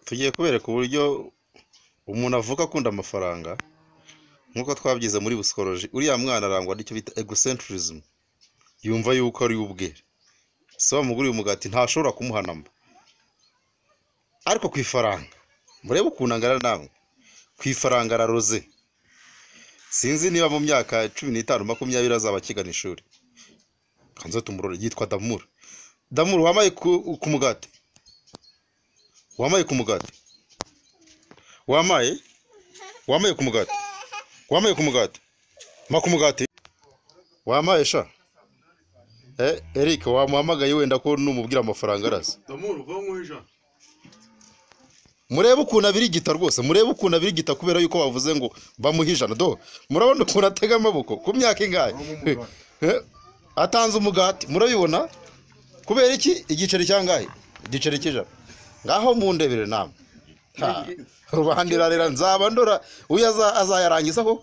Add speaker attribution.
Speaker 1: tugiye kubereka uburyo umuntu avuka akunda amafaranga nkuko twabyize muri psychology. Uriya mwana arangwa n'icyo bita egocentrism, yumva yuko ari ubwe, so bamuguriye umugati ntashobora kumuhanamba. Ariko ku ifaranga murebe ukuntu angana namwe, ku ifaranga araroze. Sinzi niba mu myaka 15 20 azaba akigana ishuri. Kanzo tumurore, yitwa Damur. Damur, wamaye ku mugati, wamaye ku mugati, wamaye ku mugati, wamaye ku mugati, ma ku mugati, wamaye sha. Eric, wamuhamagaye wenda ko numubwira amafaranga araza.
Speaker 2: Damur, vanguhisha.
Speaker 1: Murebe ukuntu abirigita rwose, murebe ukuntu abirigita kubera yuko bavuze ngo bamuhijana. Do murabona ukuntu atega amaboko ku myaka ingahe atanze umugati, murabibona kubera iki? Igiceri cyangahe? Igiceri cy'ijana. Ngaho mundebere namwe rubandira rera nzaba ndora uyaza azayarangiza ko